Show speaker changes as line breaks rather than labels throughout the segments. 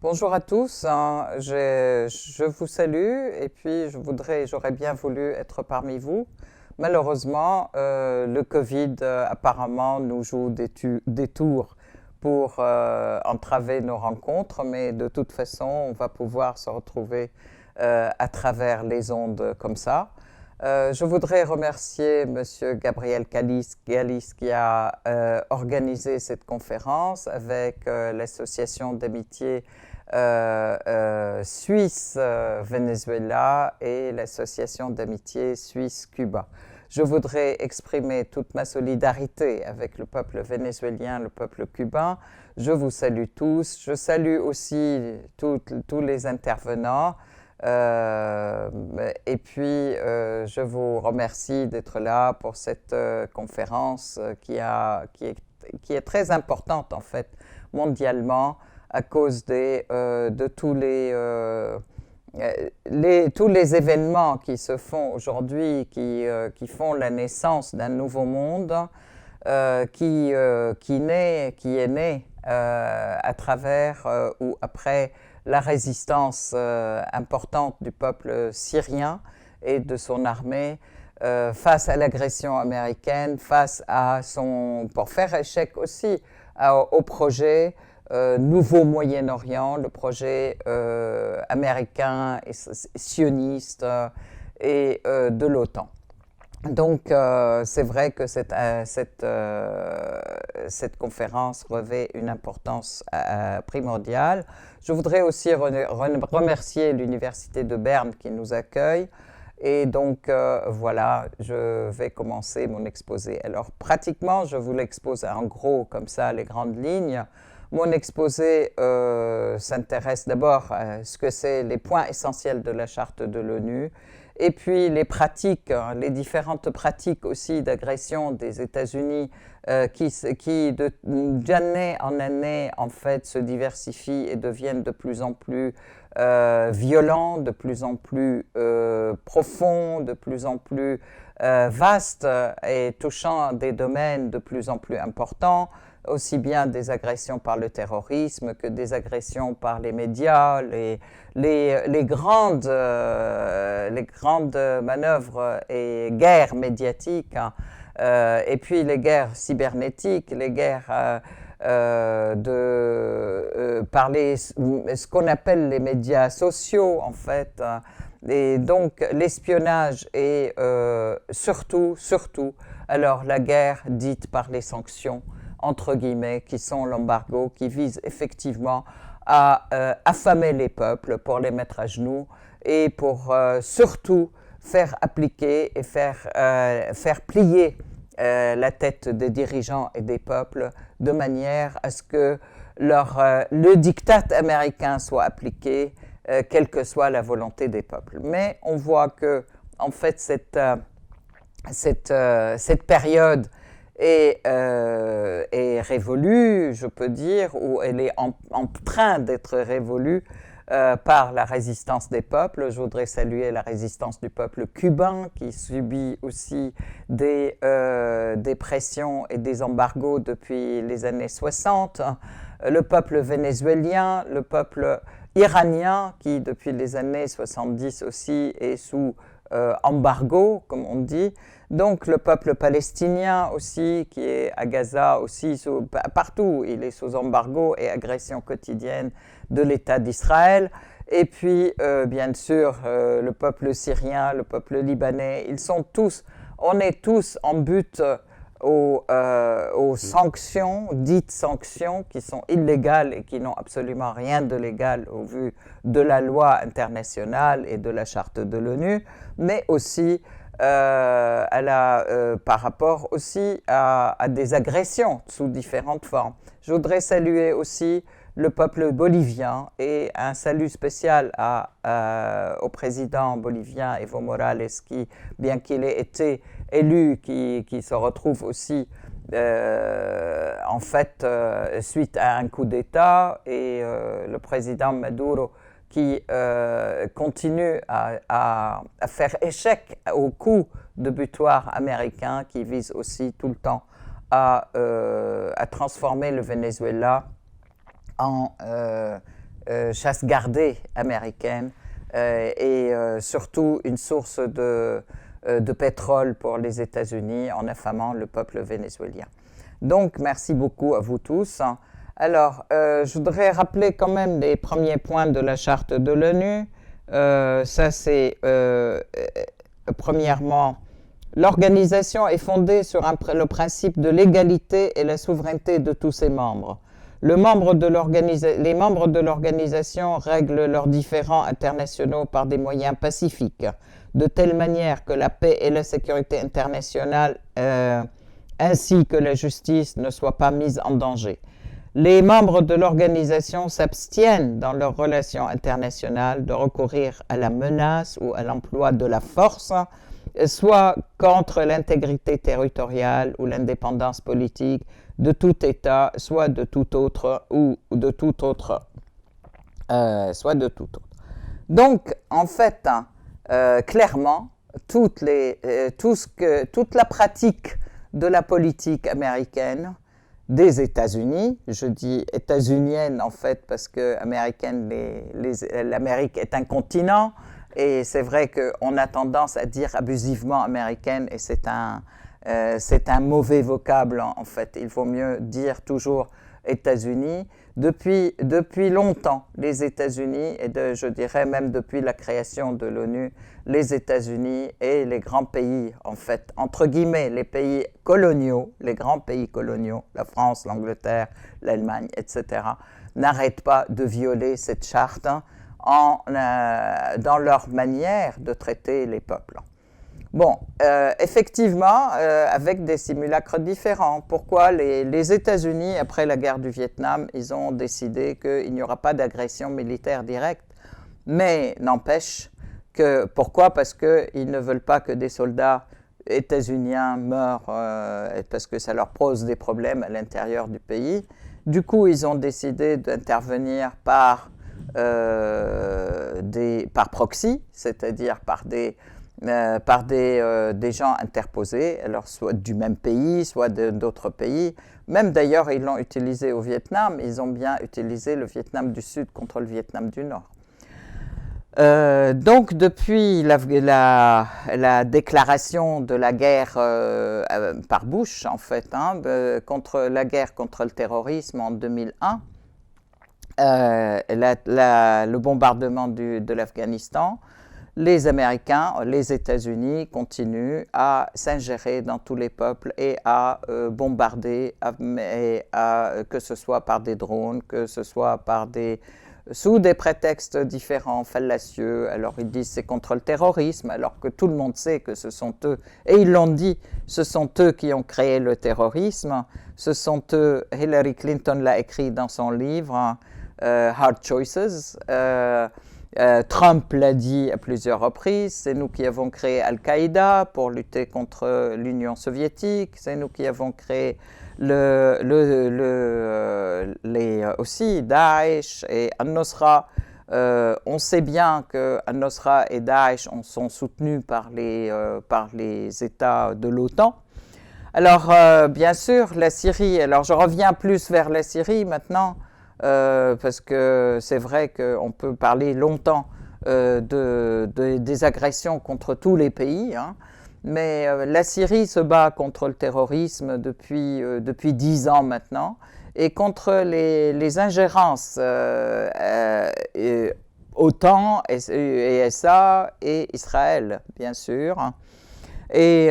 Bonjour à tous, je vous salue et puis j'aurais bien voulu être parmi vous. Malheureusement, le Covid apparemment nous joue des tours pour entraver nos rencontres, mais de toute façon, on va pouvoir se retrouver à travers les ondes comme ça. Je voudrais remercier Monsieur Gabriel Gallis qui a organisé cette conférence avec l'association d'amitié Suisse-Venezuela et l'association d'amitié Suisse-Cuba. Je voudrais exprimer toute ma solidarité avec le peuple vénézuélien, le peuple cubain. Je vous salue tous. Je salue aussi tous les intervenants. Et puis, je vous remercie d'être là pour cette conférence qui est très importante en fait mondialement à cause de tous les événements qui se font aujourd'hui, qui font la naissance d'un nouveau monde qui est né à travers ou après la résistance importante du peuple syrien et de son armée face à l'agression américaine, pour faire échec aussi au projet Nouveau Moyen-Orient, le projet américain et sioniste et de l'OTAN. Donc, c'est vrai que cette conférence revêt une importance primordiale. Je voudrais aussi remercier l'Université de Berne qui nous accueille. Et donc, voilà, je vais commencer mon exposé. Alors, pratiquement, je vous l'expose en gros, comme ça, les grandes lignes. Mon exposé s'intéresse d'abord à ce que c'est les points essentiels de la Charte de l'ONU, et puis les pratiques, les différentes pratiques aussi d'agression des États-Unis qui d'année en année en fait se diversifient et deviennent de plus en plus violents, de plus en plus profonds, de plus en plus vastes et touchant des domaines de plus en plus importants, aussi bien des agressions par le terrorisme que des agressions par les médias, les grandes manœuvres et guerres médiatiques, hein, et puis les guerres cybernétiques, les guerres par ce qu'on appelle les médias sociaux, en fait. Et donc l'espionnage et surtout, alors la guerre dite par les sanctions, entre guillemets, qui sont l'embargo, qui visent effectivement à affamer les peuples pour les mettre à genoux et pour surtout faire appliquer et faire plier la tête des dirigeants et des peuples de manière à ce que le diktat américain soit appliqué, quelle que soit la volonté des peuples. Mais on voit que, en fait, cette période est révolue, je peux dire, ou elle est en train d'être révolue par la résistance des peuples. Je voudrais saluer la résistance du peuple cubain qui subit aussi des pressions et des embargos depuis les années 60. Le peuple vénézuélien, le peuple iranien qui depuis les années 70 aussi est sous embargo, comme on dit. Donc le peuple palestinien aussi, qui est à Gaza aussi, partout, il est sous embargo et agression quotidienne de l'État d'Israël. Et puis, bien sûr, le peuple syrien, le peuple libanais, on est tous en but aux sanctions, dites sanctions, qui sont illégales et qui n'ont absolument rien de légal au vu de la loi internationale et de la charte de l'ONU, mais aussi par rapport aussi à des agressions sous différentes formes. Je voudrais saluer aussi le peuple bolivien et un salut spécial au président bolivien Evo Morales qui, bien qu'il ait été élu, qui se retrouve aussi en fait, suite à un coup d'État et le président Maduro qui continue à faire échec au coup de butoir américain qui vise aussi tout le temps à transformer le Venezuela en chasse gardée américaine et surtout une source de pétrole pour les États-Unis en affamant le peuple vénézuélien. Donc, merci beaucoup à vous tous. Alors, je voudrais rappeler quand même les premiers points de la charte de l'ONU. Ça, c'est premièrement, l'organisation est fondée sur le principe de l'égalité et la souveraineté de tous ses membres. Les membres de l'organisation règlent leurs différends internationaux par des moyens pacifiques, de telle manière que la paix et la sécurité internationale ainsi que la justice ne soient pas mises en danger. Les membres de l'organisation s'abstiennent dans leurs relations internationales de recourir à la menace ou à l'emploi de la force, soit contre l'intégrité territoriale ou l'indépendance politique de tout État, soit de tout autre. Donc, en fait, clairement, toute la pratique de la politique américaine, des États-Unis, je dis états-unienne en fait parce que l'Amérique est un continent et c'est vrai qu'on a tendance à dire abusivement américaine et c'est un mauvais vocable en fait. Il vaut mieux dire toujours États-Unis. Depuis longtemps, les États-Unis, et je dirais même depuis la création de l'ONU, les États-Unis et les grands pays, en fait, entre guillemets, les pays coloniaux, les grands pays coloniaux, la France, l'Angleterre, l'Allemagne, etc., n'arrêtent pas de violer cette charte dans leur manière de traiter les peuples. Bon, effectivement, avec des simulacres différents. Pourquoi les États-Unis, après la guerre du Vietnam, ils ont décidé qu'il n'y aura pas d'agression militaire directe, mais n'empêche que, pourquoi? Parce qu'ils ne veulent pas que des soldats états-uniens meurent, parce que ça leur pose des problèmes à l'intérieur du pays. Du coup, ils ont décidé d'intervenir par proxy, c'est-à-dire par des gens interposés, alors soit du même pays, soit d'autres pays. Même d'ailleurs, ils l'ont utilisé au Vietnam, ils ont bien utilisé le Vietnam du Sud contre le Vietnam du Nord. Donc, depuis la déclaration de la guerre par Bush, en fait, contre la guerre contre le terrorisme en 2001, le bombardement de l'Afghanistan, les Américains, les États-Unis continuent à s'ingérer dans tous les peuples et à bombarder, que ce soit par des drones, que ce soit sous des prétextes différents, fallacieux. Alors ils disent c'est contre le terrorisme, alors que tout le monde sait que ce sont eux, et ils l'ont dit, ce sont eux qui ont créé le terrorisme, ce sont eux, Hillary Clinton l'a écrit dans son livre, Hard Choices, Trump l'a dit à plusieurs reprises, c'est nous qui avons créé Al-Qaïda pour lutter contre l'Union soviétique, c'est nous qui avons créé aussi Daesh et Al-Nusra. On sait bien que Al-Nusra et Daesh sont soutenus par les États de l'OTAN. Alors, bien sûr, la Syrie, alors je reviens plus vers la Syrie maintenant, parce que c'est vrai qu'on peut parler longtemps des agressions contre tous les pays, mais la Syrie se bat contre le terrorisme depuis 10 ans maintenant, et contre les ingérences OTAN, ESA et Israël, bien sûr, et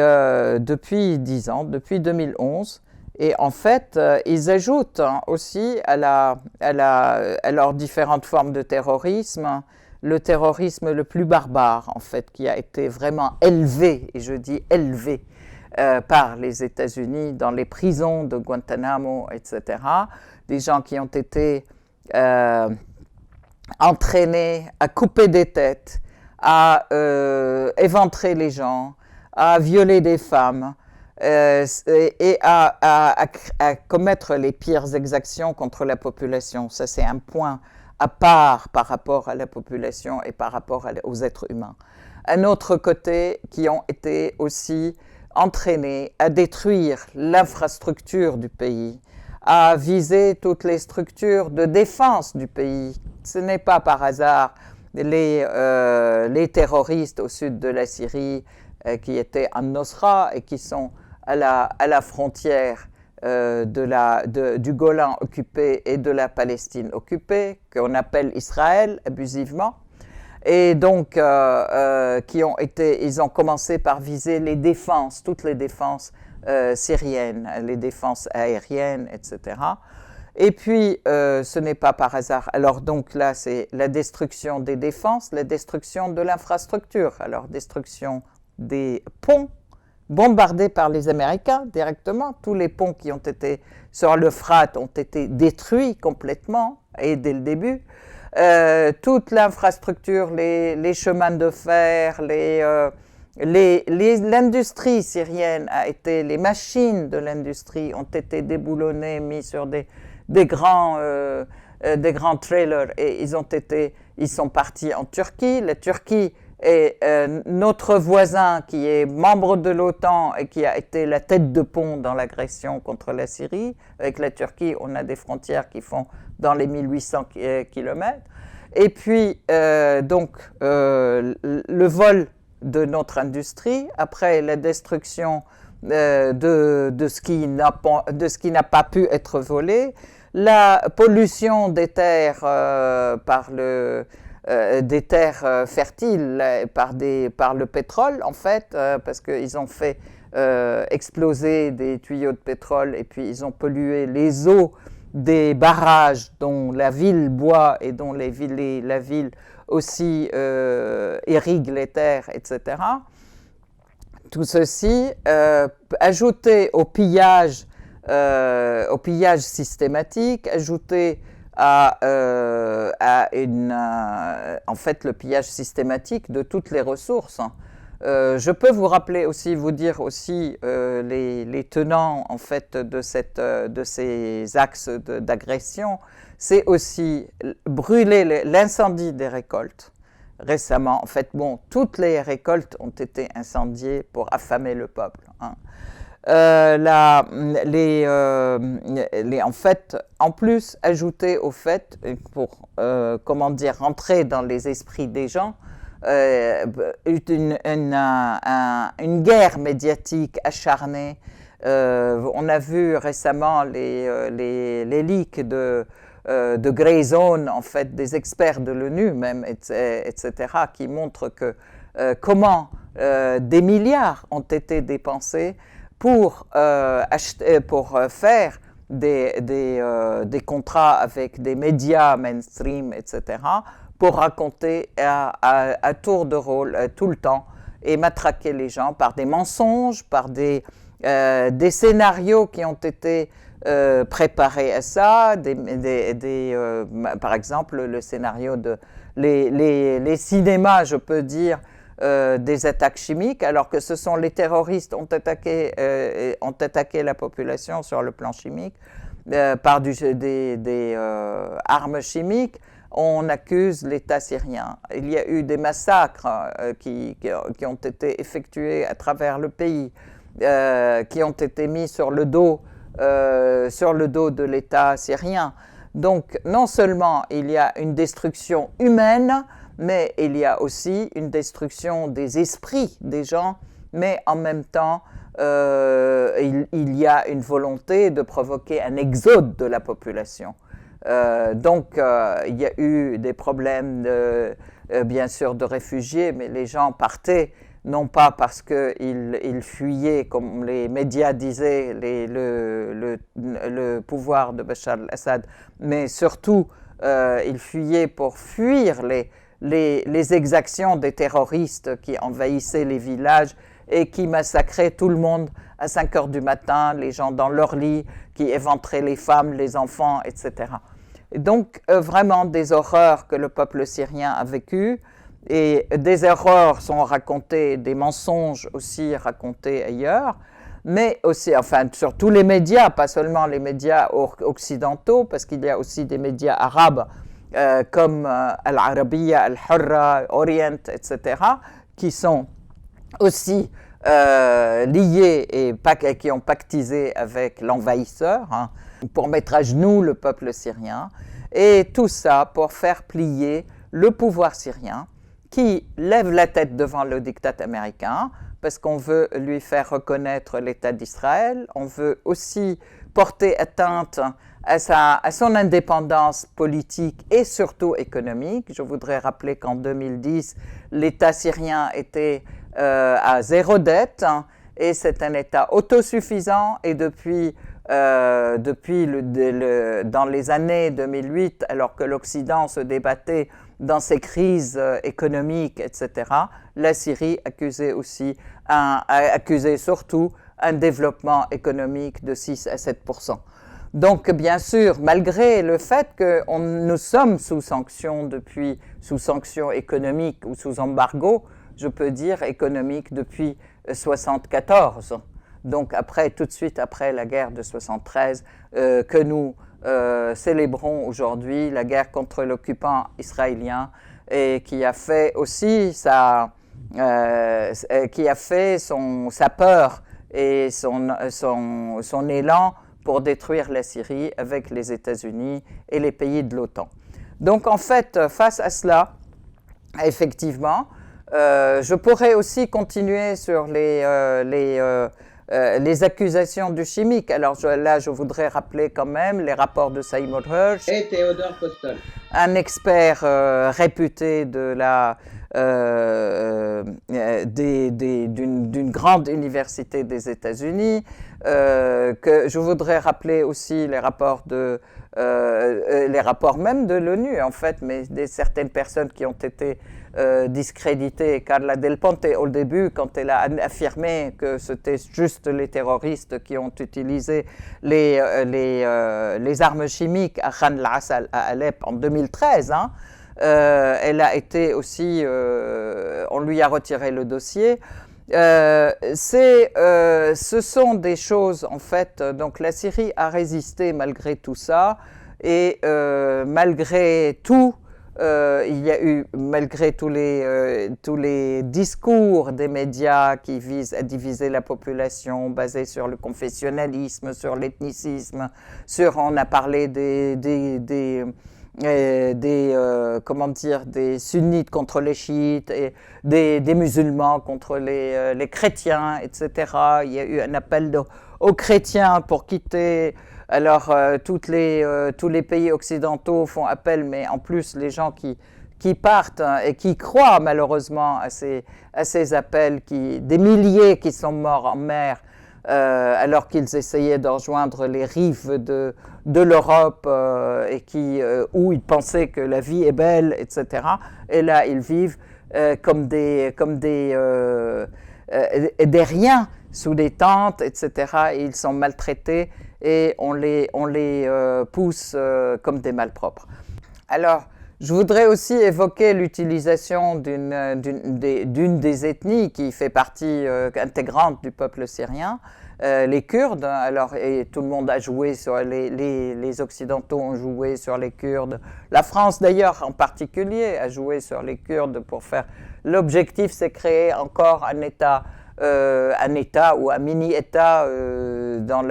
depuis 10 ans, depuis 2011. Et en fait, ils ajoutent aussi à leurs différentes formes de terrorisme, le terrorisme le plus barbare, en fait, qui a été vraiment élevé, et je dis élevé, par les États-Unis dans les prisons de Guantanamo, etc. Des gens qui ont été entraînés à couper des têtes, à éventrer les gens, à violer des femmes, et à commettre les pires exactions contre la population. Ça, c'est un point à part par rapport à la population et par rapport aux êtres humains. Un autre côté, qui ont été aussi entraînés à détruire l'infrastructure du pays, à viser toutes les structures de défense du pays. Ce n'est pas par hasard les terroristes au sud de la Syrie qui étaient en Nosra et qui sont à la frontière du Golan occupé et de la Palestine occupée, qu'on appelle Israël abusivement. Et donc, ils ont commencé par viser les défenses, toutes les défenses syriennes, les défenses aériennes, etc. Et puis, ce n'est pas par hasard. Alors donc là, c'est la destruction des défenses, la destruction de l'infrastructure. Alors, destruction des ponts, bombardés par les Américains directement. Tous les ponts qui ont été sur l'Euphrate ont été détruits complètement, et dès le début. Toute l'infrastructure, les chemins de fer, l'industrie syrienne les machines de l'industrie ont été déboulonnées, mis sur des grands trailers, et ils sont partis en Turquie. La Turquie est notre voisin qui est membre de l'OTAN et qui a été la tête de pont dans l'agression contre la Syrie. Avec la Turquie, on a des frontières qui font dans les 1800 km. Et puis, le vol de notre industrie, après la destruction de ce qui n'a pas pu être volé, la pollution des terres des terres fertiles par le pétrole, en fait, parce qu'ils ont fait exploser des tuyaux de pétrole et puis ils ont pollué les eaux des barrages dont la ville boit et dont la ville aussi irrigue les terres, etc. Tout ceci, ajouté au pillage systématique, ajouté en fait le pillage systématique de toutes les ressources. Je peux vous dire aussi les tenants en fait de ces axes d'agression. C'est aussi brûler l'incendie des récoltes. Récemment, en fait, toutes les récoltes ont été incendiées pour affamer le peuple. En fait, en plus, ajouter au fait, pour rentrer dans les esprits des gens, une guerre médiatique acharnée. On a vu récemment les leaks de Grey Zone, en fait, des experts de l'ONU même, etc., qui montrent que comment des milliards ont été dépensés pour faire des contrats avec des médias mainstream, etc., pour raconter à tour de rôle tout le temps et matraquer les gens par des mensonges, par des scénarios qui ont été préparés à ça, par exemple le scénario les cinémas, je peux dire, des attaques chimiques, alors que ce sont les terroristes ont attaqué la population sur le plan chimique par des armes chimiques. On accuse l'État syrien. Il y a eu des massacres qui ont été effectués à travers le pays, qui ont été mis sur le dos de l'État syrien. Donc, non seulement il y a une destruction humaine, mais il y a aussi une destruction des esprits des gens, mais en même temps, il y a une volonté de provoquer un exode de la population. Donc, il y a eu des problèmes, bien sûr, de réfugiés, mais les gens partaient, non pas parce qu'ils fuyaient, comme les médias disaient, le pouvoir de Bachar al-Assad, mais surtout, ils fuyaient pour fuir les exactions des terroristes qui envahissaient les villages et qui massacraient tout le monde à 5 heures du matin, les gens dans leur lit, qui éventraient les femmes, les enfants, etc. Et donc, vraiment des horreurs que le peuple syrien a vécues, et des erreurs sont racontées, des mensonges aussi racontés ailleurs, mais aussi, enfin, sur tous les médias, pas seulement les médias occidentaux, parce qu'il y a aussi des médias arabes comme Al-Arabiya, Al-Hurra, Orient, etc., qui sont aussi liés et qui ont pactisé avec l'envahisseur hein, pour mettre à genoux le peuple syrien. Et tout ça pour faire plier le pouvoir syrien qui lève la tête devant le diktat américain parce qu'on veut lui faire reconnaître l'État d'Israël. On veut aussi porter atteinte à son indépendance politique et surtout économique. Je voudrais rappeler qu'en 2010, l'État syrien était à zéro dette hein, et c'est un État autosuffisant et depuis dans les années 2008, alors que l'Occident se débattait dans ses crises économiques, etc., la Syrie accusait surtout un développement économique de 6 à 7%. Donc, bien sûr, malgré le fait que nous sommes sous sanctions économiques ou sous embargo, je peux dire économique depuis 1974. Donc tout de suite après la guerre de 1973, que nous célébrons aujourd'hui, la guerre contre l'occupant israélien, et qui a fait aussi sa peur et son élan pour détruire la Syrie avec les États-Unis et les pays de l'OTAN. Donc en fait, face à cela, effectivement, je pourrais aussi continuer sur les accusations du chimique. Alors là, je voudrais rappeler quand même les rapports de Seymour Hersh
et Theodore Postol,
un expert réputé d'une grande université des États-Unis. Que je voudrais rappeler aussi les rapports même de l'ONU en fait, mais certaines personnes qui ont été discréditées. Carla Del Ponte au début, quand elle a affirmé que c'était juste les terroristes qui ont utilisé les armes chimiques à Khan al-Assal à Alep en 2013, hein, elle a été aussi, on lui a retiré le dossier. Ce sont des choses, en fait, donc la Syrie a résisté malgré tout ça, et malgré tout, il y a eu, malgré tous les discours des médias qui visent à diviser la population, basés sur le confessionnalisme, sur l'ethnicisme, on a parlé des sunnites contre les chiites et des musulmans contre les chrétiens, etc. Il y a eu un appel aux chrétiens pour quitter. Alors, tous les pays occidentaux font appel, mais en plus, les gens qui partent hein, et qui croient malheureusement à ces appels, des milliers qui sont morts en mer, alors qu'ils essayaient de rejoindre les rives de l'Europe et où ils pensaient que la vie est belle, etc. Et là, ils vivent comme des riens sous des tentes, etc. Et ils sont maltraités et on les pousse comme des malpropres. Alors, je voudrais aussi évoquer l'utilisation d'une des ethnies qui fait partie intégrante du peuple syrien, les Kurdes. Alors, et tout le monde a joué sur les Occidentaux ont joué sur les Kurdes. La France, d'ailleurs, en particulier, a joué sur les Kurdes pour faire. L'objectif, c'est créer encore un État ou un mini-État dans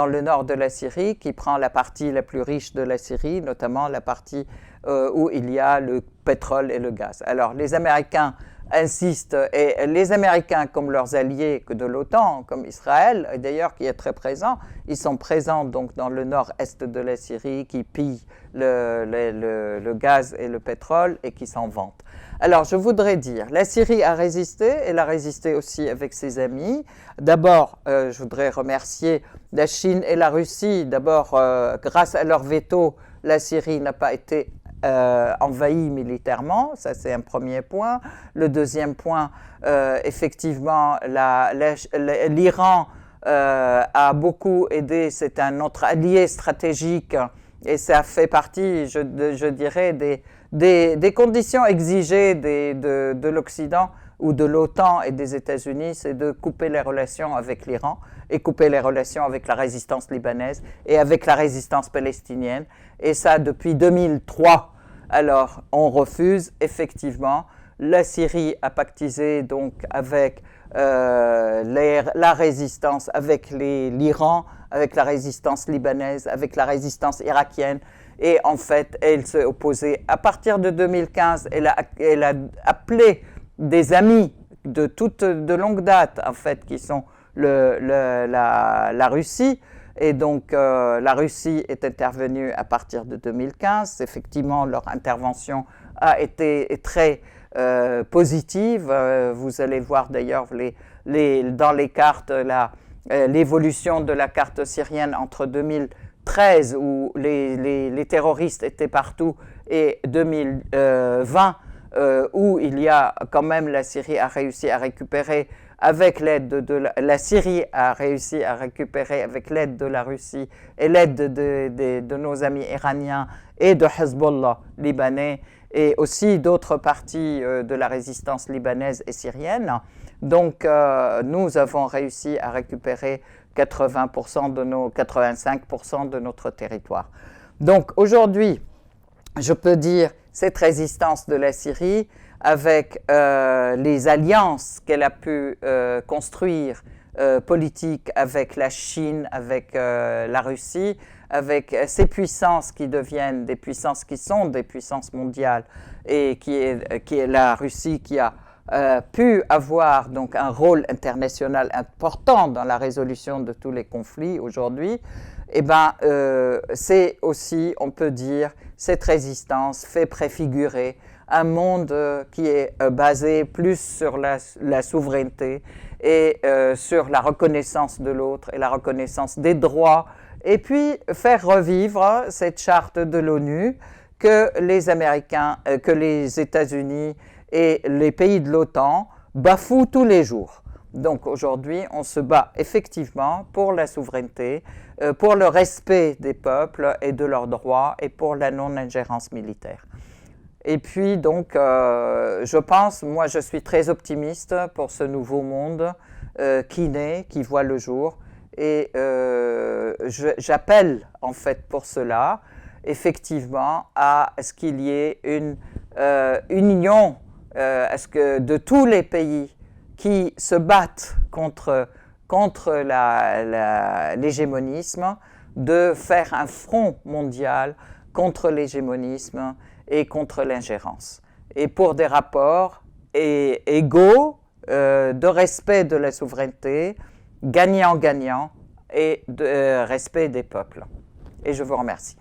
le nord de la Syrie, qui prend la partie la plus riche de la Syrie, notamment la partie où il y a le pétrole et le gaz. Alors, les Américains insistent, et les Américains comme leurs alliés de l'OTAN, comme Israël, d'ailleurs, qui est très présent, ils sont présents donc dans le nord-est de la Syrie, qui pillent le gaz et le pétrole et qui s'en vantent. Alors, je voudrais dire, la Syrie a résisté, elle a résisté aussi avec ses amis. D'abord, je voudrais remercier la Chine et la Russie. D'abord, grâce à leur veto, la Syrie n'a pas été envahie militairement, ça c'est un premier point. Le deuxième point, effectivement, l'Iran a beaucoup aidé, c'est un autre allié stratégique et ça fait partie, je dirais, des conditions exigées de l'Occident ou de l'OTAN et des États-Unis, c'est de couper les relations avec l'Iran et couper les relations avec la résistance libanaise et avec la résistance palestinienne. Et ça depuis 2003. Alors, on refuse effectivement. La Syrie a pactisé donc avec la résistance, avec l'Iran, avec la résistance libanaise, avec la résistance irakienne. Et en fait, elle s'est opposée. À partir de 2015, elle a appelé des amis de longue date, en fait, qui sont la Russie. Et donc, la Russie est intervenue à partir de 2015. Effectivement, leur intervention a été très positive. Vous allez voir d'ailleurs dans les cartes l'évolution de la carte syrienne entre 2013, où les terroristes étaient partout, et 2020, où il y a quand même la Syrie a réussi à récupérer avec l'aide la Syrie a réussi à récupérer avec l'aide de la Russie et l'aide de nos amis iraniens et de Hezbollah libanais et aussi d'autres parties de la résistance libanaise et syrienne. Donc nous avons réussi à récupérer 85% de notre territoire. Donc aujourd'hui, je peux dire cette résistance de la Syrie avec les alliances qu'elle a pu construire politiques avec la Chine, avec la Russie, avec ces puissances qui deviennent des puissances qui sont des puissances mondiales et qui est la Russie qui a pu avoir donc un rôle international important dans la résolution de tous les conflits aujourd'hui. Eh bien, c'est aussi, on peut dire, cette résistance fait préfigurer un monde qui est basé plus sur la souveraineté et sur la reconnaissance de l'autre et la reconnaissance des droits, et puis faire revivre cette charte de l'ONU que les Américains, que les États-Unis et les pays de l'OTAN bafouent tous les jours. Donc aujourd'hui, on se bat effectivement pour la souveraineté, pour le respect des peuples et de leurs droits et pour la non-ingérence militaire. Et puis donc, je pense, moi je suis très optimiste pour ce nouveau monde qui naît, qui voit le jour. Et j'appelle en fait pour cela, effectivement, à ce qu'il y ait une union de tous les pays qui se battent contre l'hégémonisme, de faire un front mondial contre l'hégémonisme et contre l'ingérence. Et pour des rapports égaux, de respect de la souveraineté, gagnant-gagnant, et de respect des peuples. Et je vous remercie.